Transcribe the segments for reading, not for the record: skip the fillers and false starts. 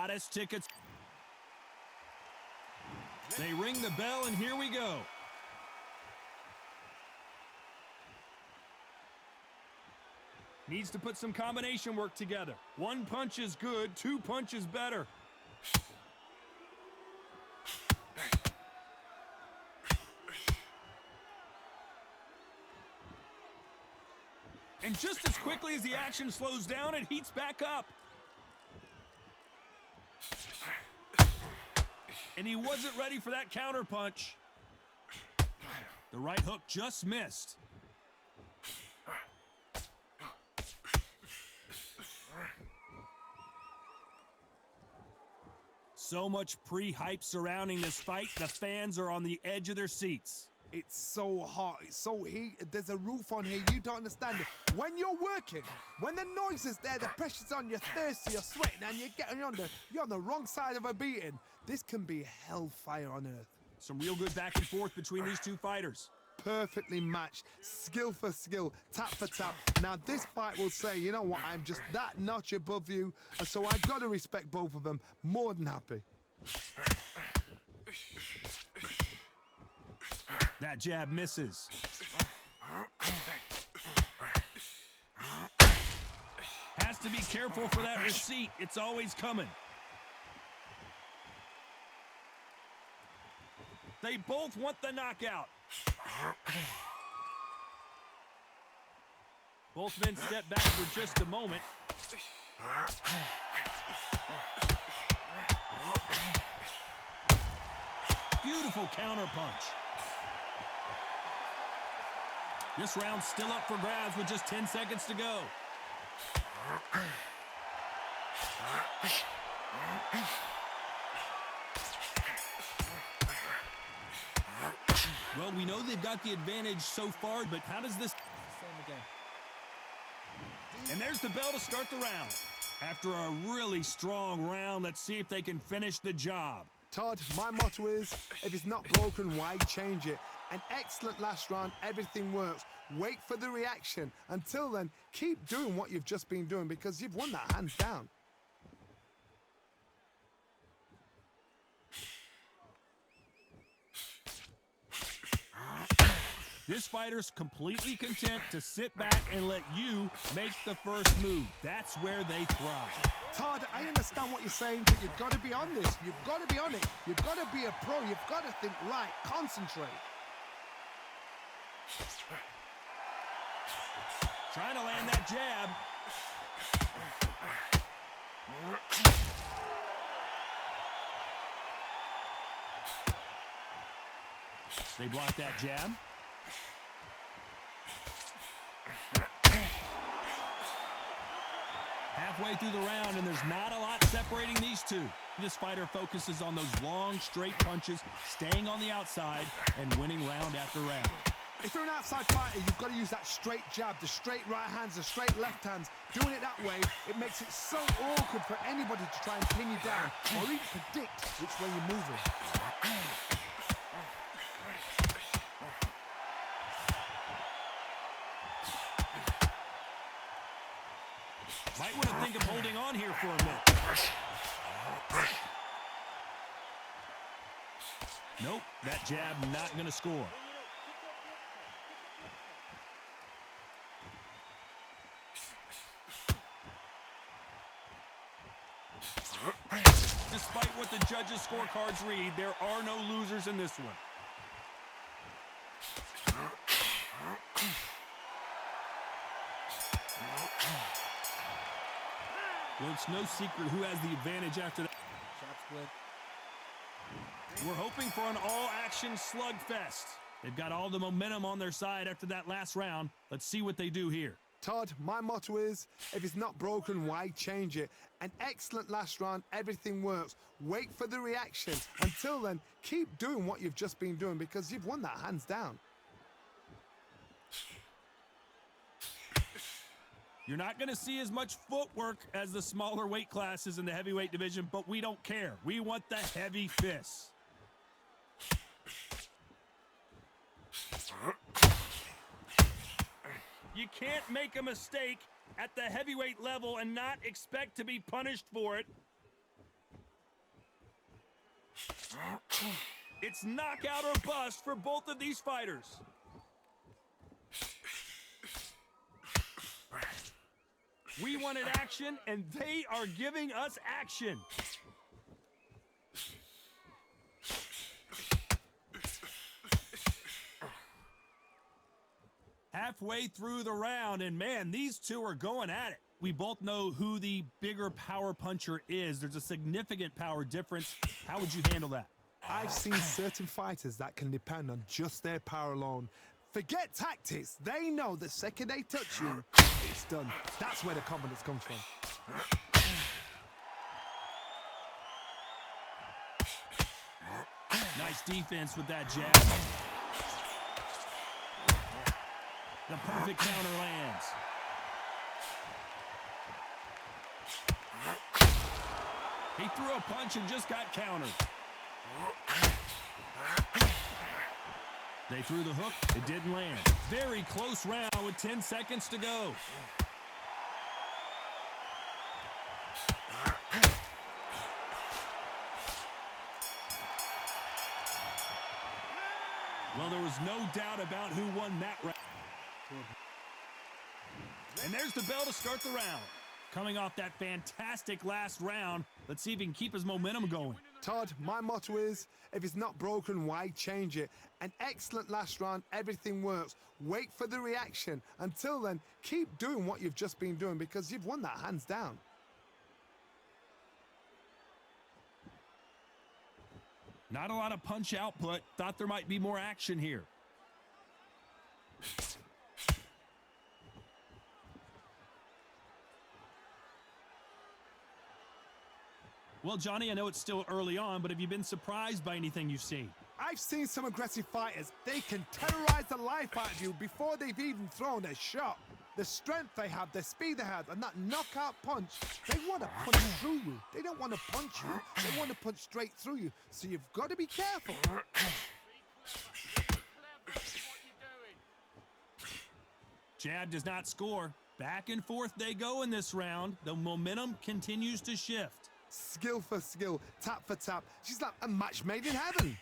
hottest tickets. They ring the bell, and here we go. Needs to put some combination work together. One punch is good, two punches better. And just as quickly as the action slows down, it heats back up. And he wasn't ready for that counter punch. The right hook just missed. So much pre-hype surrounding this fight, the fans are on the edge of their seats. It's so hot, it's so heated, there's a roof on here, you don't understand it. When you're working, when the noise is there, the pressure's on, you're thirsty, you're sweating, and you're on the wrong side of a beating. This can be hellfire on earth. Some real good back and forth between these two fighters. Perfectly matched, skill for skill, tap for tap. Now this fight will say, you know what, I'm just that notch above you, and so I've got to respect both of them. More than happy. That jab misses. Has to be careful for that receipt. It's always coming. They both want the knockout. Both men step back for just a moment. Beautiful counter punch. This round's still up for grabs with just 10 seconds to go. Well, we know they've got the advantage so far, but how does this... Same again. And there's the bell to start the round. After a really strong round, let's see if they can finish the job. Todd, my motto is, if it's not broken, why change it? An excellent last round, everything works. Wait for the reaction. Until then, keep doing what you've just been doing because you've won that hands down. This fighter's completely content to sit back and let you make the first move. That's where they thrive. Todd, I understand what you're saying, but you've got to be on this. You've got to be on it. You've got to be a pro. You've got to think right. Concentrate. Trying to land that jab. They block that jab. Halfway through the round, and there's not a lot separating these two. This fighter focuses on those long, straight punches, staying on the outside, and winning round after round. If you're an outside fighter, you've got to use that straight jab, the straight right hands, the straight left hands. Doing it that way, it makes it so awkward for anybody to try and pin you down or even predict which way you're moving. Might want to think of holding on here for a minute. Nope, that jab not going to score. Despite what the judges' scorecards read, there are no losers in this one. Well, it's no secret who has the advantage after that. Shot split. We're hoping for an all-action slugfest. They've got all the momentum on their side after that last round. Let's see what they do here. Todd, my motto is, if it's not broken, why change it? An excellent last round, everything works. Wait for the reaction. Until then, keep doing what you've just been doing because you've won that hands down. You're not going to see as much footwork as the smaller weight classes in the heavyweight division, but we don't care. We want the heavy fists. You can't make a mistake at the heavyweight level and not expect to be punished for it. It's knockout or bust for both of these fighters. We wanted action, and they are giving us action. Halfway through the round, and man, these two are going at it. We both know who the bigger power puncher is. There's a significant power difference. How would you handle that? I've seen certain fighters that can depend on just their power alone. Forget tactics. They know the second they touch you, it's done. That's where the confidence comes from. Nice defense with that jab. The perfect counter lands. He threw a punch and just got countered. They threw the hook. It didn't land. Very close round with 10 seconds to go. Well, there was no doubt about who won that round. And there's the bell to start the round. Coming off that fantastic last round, let's see if he can keep his momentum going. Todd, my motto is, if it's not broken, why change it? An excellent last round, everything works. Wait for the reaction. Until then, keep doing what you've just been doing because you've won that hands down. Not a lot of punch output. Thought there might be more action here. Well, Johnny, I know it's still early on, but have you been surprised by anything you've seen? I've seen some aggressive fighters. They can terrorize the life out of you before they've even thrown a shot. The strength they have, the speed they have, and that knockout punch, they want to punch through you. They don't want to punch you. They want to punch straight through you. So you've got to be careful. Jab does not score. Back and forth they go in this round. The momentum continues to shift. Skill for skill, tap for tap. She's like a match made in heaven.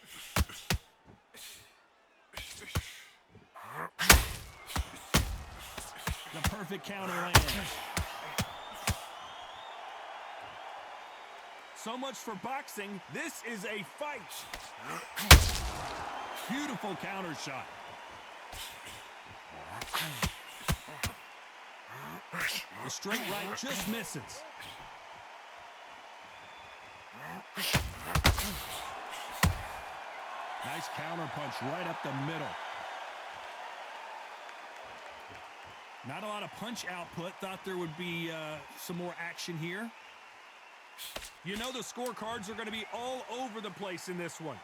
The perfect counter lands. So much for boxing. This is a fight. Beautiful counter shot. The straight right just misses. Nice counter punch right up the middle. Not a lot of punch output. Thought there would be some more action here. You know the scorecards are going to be all over the place in this one.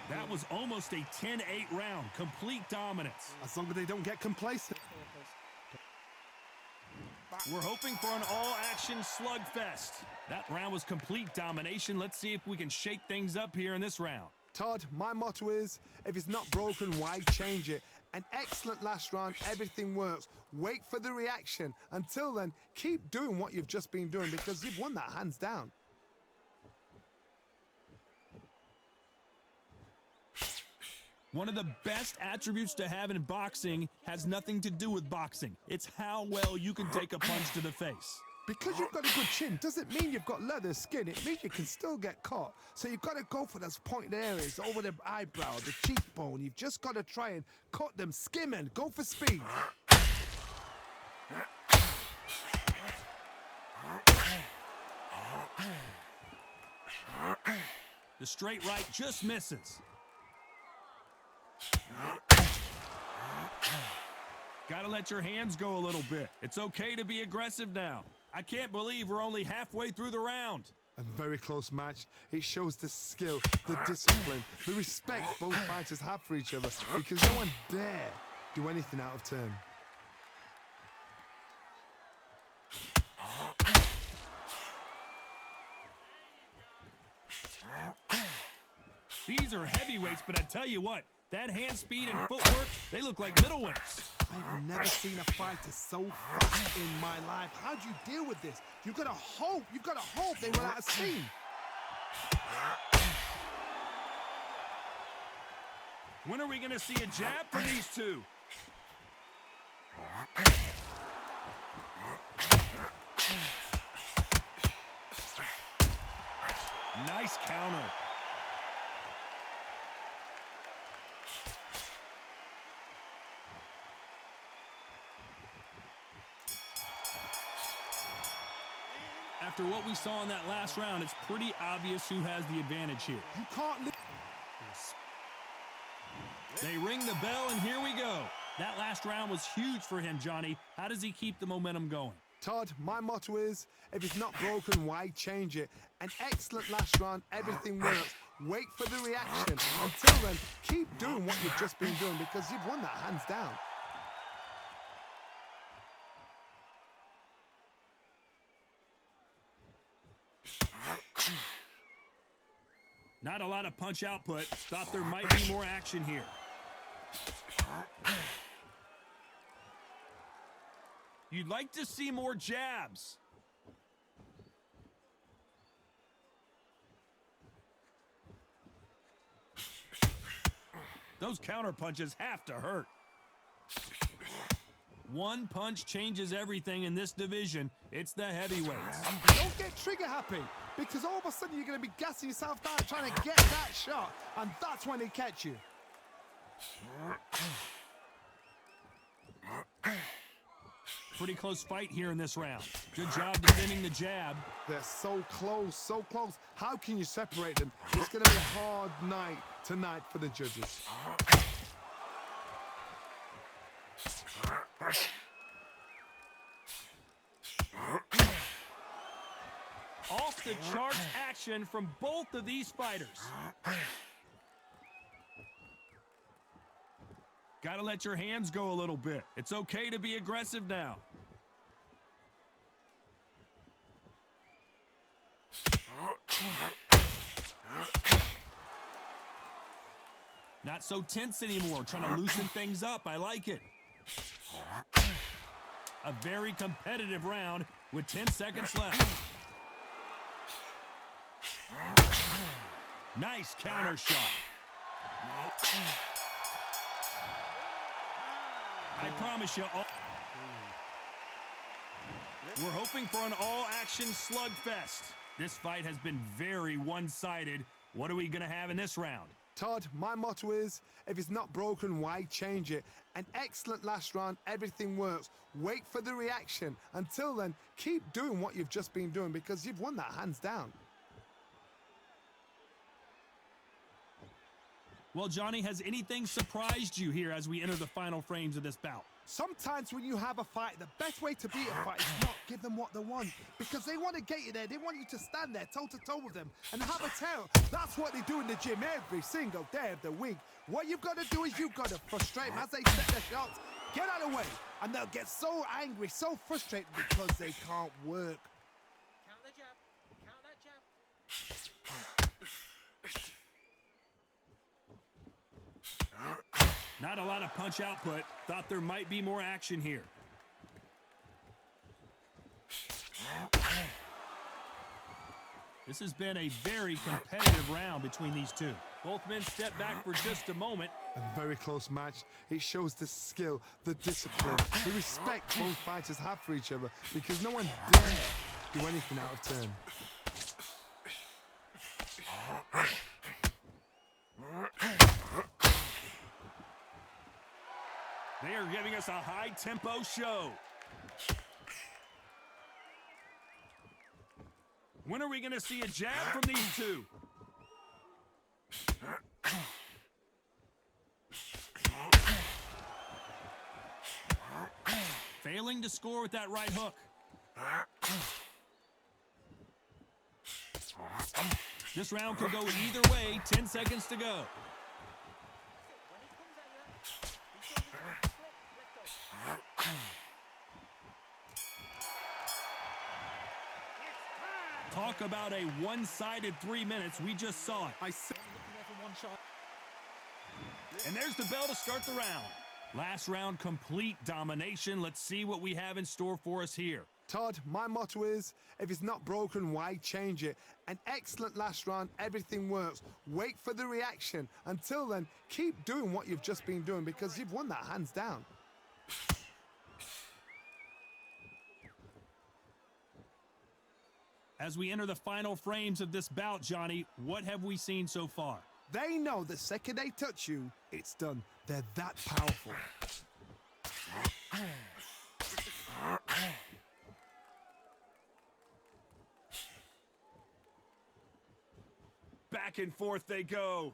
That was almost a 10-8 round. Complete dominance. As long as they don't get complacent. We're hoping for an all-action slugfest. That round was complete domination. Let's see if we can shake things up here in this round. Todd, my motto is, if it's not broken, why change it? An excellent last round, everything works. Wait for the reaction. Until then, keep doing what you've just been doing because you've won that hands down. One of the best attributes to have in boxing has nothing to do with boxing. It's how well you can take a punch to the face. Because you've got a good chin doesn't mean you've got leather skin. It means you can still get caught. So you've got to go for those pointed areas over the eyebrow, the cheekbone. You've just got to try and cut them, skim and go for speed. The straight right just misses. Gotta let your hands go a little bit. It's okay to be aggressive now. I can't believe we're only halfway through the round. A very close match. It shows the skill, the discipline, the respect both fighters have for each other because no one dare do anything out of turn. These are heavyweights, but I tell you what, that hand speed and footwork, they look like middleweights. I've never seen a fighter so fast in my life. How do you deal with this? You've got to hope they run out of steam. When are we going to see a jab from these two? Nice counter. After what we saw in that last round, it's pretty obvious who has the advantage here. You can't live. They ring the bell, and here we go. That last round was huge for him, Johnny. How does he keep the momentum going? Todd, my motto is, if it's not broken, why change it? An excellent last round, everything works. Wait for the reaction. Until then, keep doing what you've just been doing because you've won that hands down. Not a lot of punch output. Thought there might be more action here. You'd like to see more jabs. Those counter punches have to hurt. One punch changes everything in this division. It's the heavyweights. Don't get trigger happy, because all of a sudden you're going to be gassing yourself down trying to get that shot, and that's when they catch you. Pretty close fight here in this round. Good job defending the jab. They're so close, so close. How can you separate them? It's going to be a hard night tonight for the judges. Off the charts action from both of these fighters. Got to let your hands go a little bit. It's okay to be aggressive now. Not so tense anymore, trying to loosen things up. I like it. A very competitive round with 10 seconds left. Nice counter shot. I promise you, we're hoping for an all-action slugfest. This fight has been very one-sided. What are we going to have in this round? Todd, my motto is, if it's not broken, why change it? An excellent last round, everything works. Wait for the reaction. Until then, keep doing what you've just been doing because you've won that hands down. Well, Johnny, has anything surprised you here as we enter the final frames of this bout? Sometimes when you have a fight, the best way to beat a fight is not give them what they want. Because they want to get you there. They want you to stand there toe-to-toe with them and have a tail. That's what they do in the gym every single day of the week. What you've got to do is you've got to frustrate them as they set their shots. Get out of the way. And they'll get so angry, so frustrated because they can't work. Count the jab. Count that jab. Not a lot of punch output. Thought there might be more action here. This has been a very competitive round between these two. Both men step back for just a moment. A very close match. It shows the skill, the discipline, the respect both fighters have for each other because no one dares do anything out of turn. They are giving us a high-tempo show. When are we going to see a jab from these two? Failing to score with that right hook. This round could go either way. 10 seconds to go. Talk about a one-sided 3 minutes. We just saw it. Looking there for one shot. And there's the bell to start the round. Last round, complete domination. Let's see what we have in store for us here. Todd, my motto is, if it's not broken, why change it? An excellent last round, everything works. Wait for the reaction. Until then, keep doing what you've just been doing because you've won that hands down. As we enter the final frames of this bout, Johnny, what have we seen so far? They know the second they touch you, it's done. They're that powerful. Back and forth they go.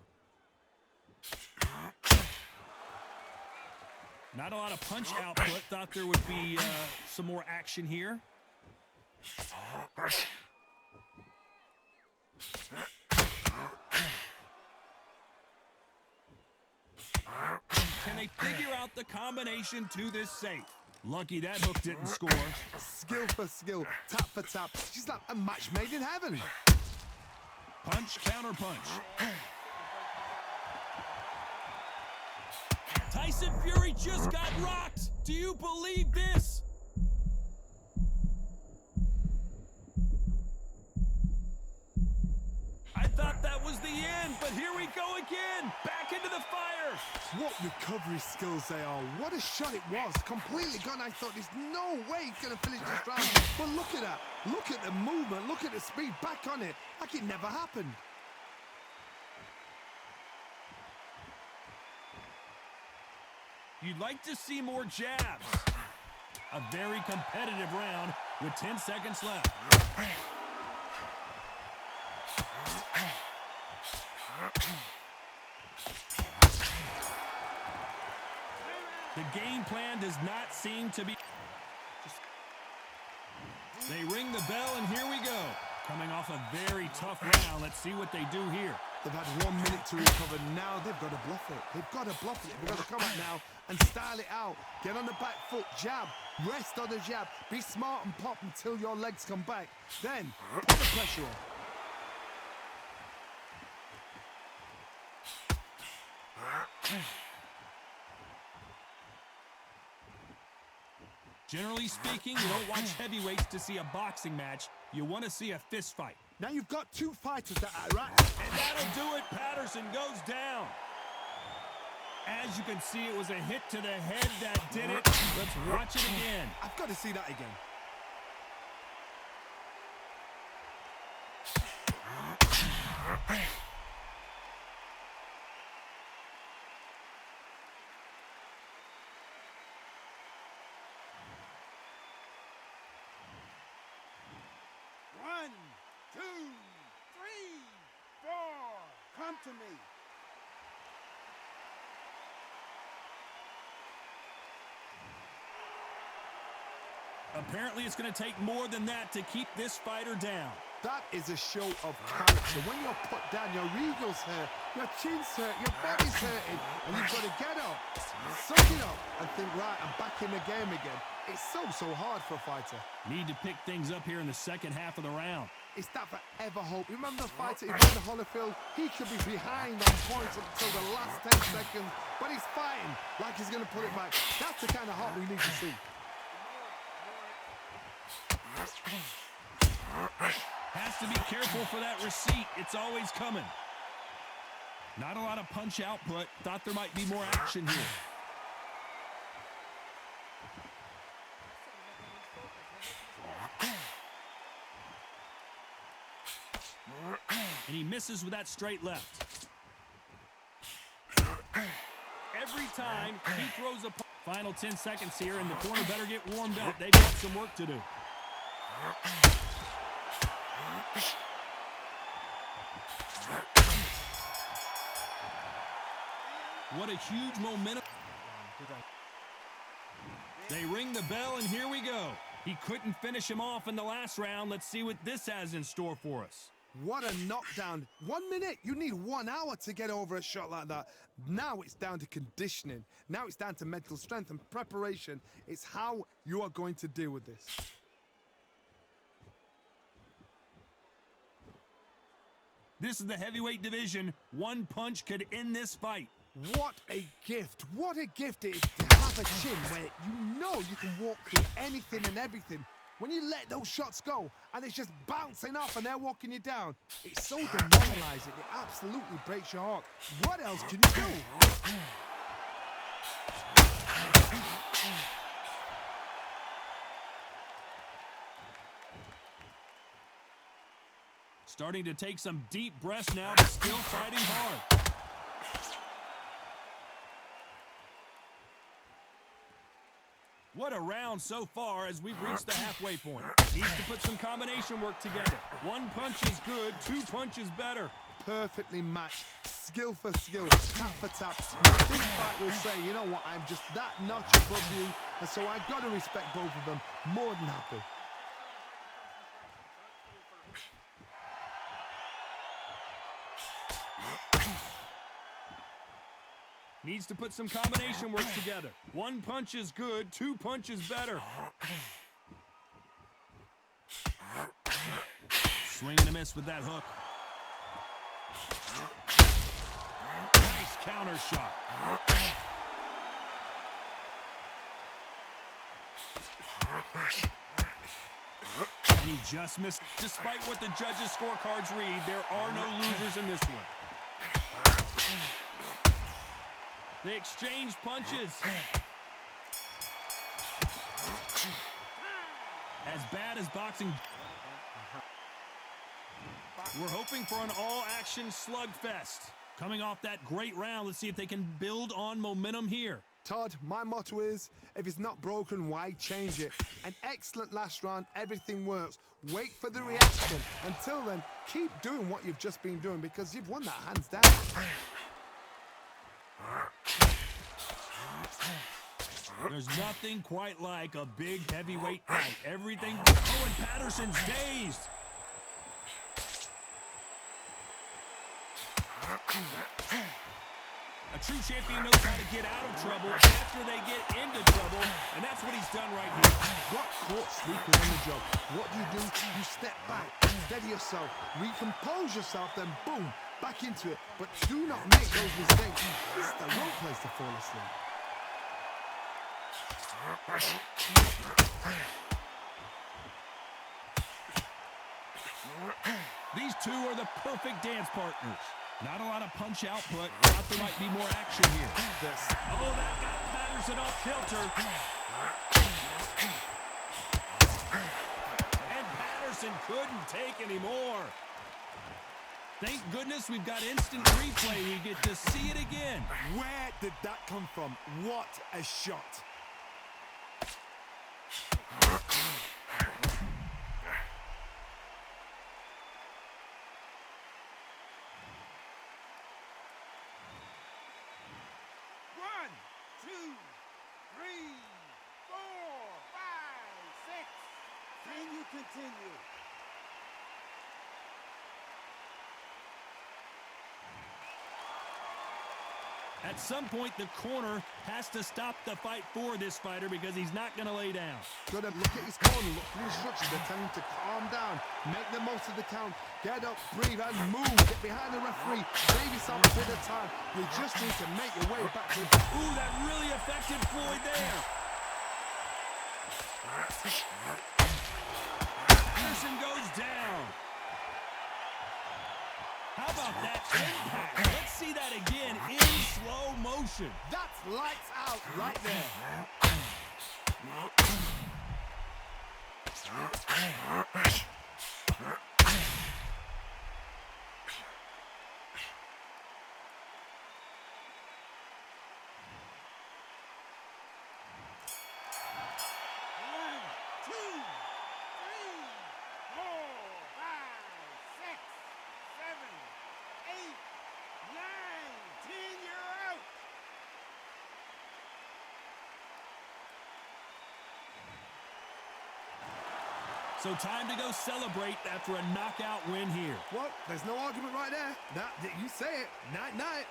Not a lot of punch output. Thought there would be some more action here. Can they figure out the combination to this safe? Lucky that hook didn't score. Skill for skill, tap for tap. She's like a match made in heaven. Punch, counter punch. Tyson Fury just got rocked. Do you believe this? I thought that was the end, but here we go again. Back into the fire. What recovery skills they are. What a shot it was. Completely gone. I thought there's no way he's going to finish this round. But look at that. Look at the movement. Look at the speed. Back on it. Like it never happened. You'd like to see more jabs. A very competitive round with 10 seconds left. The game plan does not seem to be... They ring the bell, and here we go. Coming off a very tough round. Let's see what they do here. They've had 1 minute to recover. Now they've got to bluff it. They've got to bluff it. They've got to come out now and style it out. Get on the back foot, jab, rest on the jab. Be smart and pop until your legs come back. Then, put the pressure on. Generally speaking, you don't watch heavyweights to see a boxing match. You want to see a fist fight. Now you've got two fighters that are right. And that'll do it. Patterson goes down. As you can see, it was a hit to the head that did it. Let's watch it again. I've got to see that again. One, two, three, four. Come to me. Apparently, it's going to take more than that to keep this fighter down. That is a show of character. When you're put down, your eagles hurt, your chin's hurt, your body's hurting, and you've got to get up, suck it up, and think, right, I'm back in the game again. It's so hard for a fighter. Need to pick things up here in the second half of the round. It's that forever hope. Remember the fighter, he won the Holyfield, he could be behind on points until the last 10 seconds, but he's fighting like he's going to put it back. That's the kind of heart we need to see. Has to be careful for that receipt. It's always coming. Not a lot of punch output. Thought there might be more action here. And he misses with that straight left. Every time he throws a... Final 10 seconds here, and the corner better get warmed up. They've got some work to do. What a huge momentum. They ring the bell, and here we go. He couldn't finish him off in the last round. Let's see what this has in store for us. What a knockdown. 1 minute, you need 1 hour to get over a shot like that. Now it's down to conditioning. Now it's down to mental strength and preparation. It's how you are going to deal with this. This is the heavyweight division. One punch could end this fight. What a gift. What a gift it is to have a chin where you know you can walk through anything and everything. When you let those shots go and it's just bouncing off and they're walking you down, it's so demoralizing. It absolutely breaks your heart. What else can you do? Starting to take some deep breaths now, but still fighting hard. What a round so far as we've reached the halfway point. Needs to put some combination work together. One punch is good, two punches better. Perfectly matched, skill for skill, tap for tap. This fight will say, you know what, I'm just that notch above you, and so I've got to respect both of them. More than happy. Needs to put some combination work together. One punch is good, two punches better. Swing and a miss with that hook. Nice counter shot. He just missed. Despite what the judges' scorecards read, there are no losers in this one. They exchange punches. As bad as boxing. We're hoping for an all-action slugfest. Coming off that great round, let's see if they can build on momentum here. Todd, my motto is, if it's not broken, why change it? An excellent last round, everything works. Wait for the reaction. Until then, keep doing what you've just been doing because you've won that hands down. There's nothing quite like a big heavyweight fight. Everything. Oh, and Patterson's dazed. A true champion knows how to get out of trouble after they get into trouble, and that's what he's done right here. Got caught sleeping on the job. What do? You step back, steady yourself, recompose yourself, then boom, back into it. But do not make those mistakes. It's the wrong place to fall asleep. These two are the perfect dance partners. Not a lot of punch output. Thought there might be more action here. Oh, that got Patterson off kilter. And Patterson couldn't take any more. Thank goodness we've got instant replay. We get to see it again. Where did that come from? What a shot. One, two, three, 4, 5, 6. Can you continue? At some point, the corner has to stop the fight for this fighter because he's not going to lay down. Got to look at his corner, look for instructions. They're telling him to calm down, make the most of the count, get up, breathe, and move. Get behind the referee, save yourself a bit of time. You just need to make your way back to the... Ooh, that really affected Floyd there. Patterson goes down. How about that impact? Let's see that again in slow motion. That's lights out right there. So time to go celebrate after a knockout win here. Well, there's no argument right there. You say it. Night-night.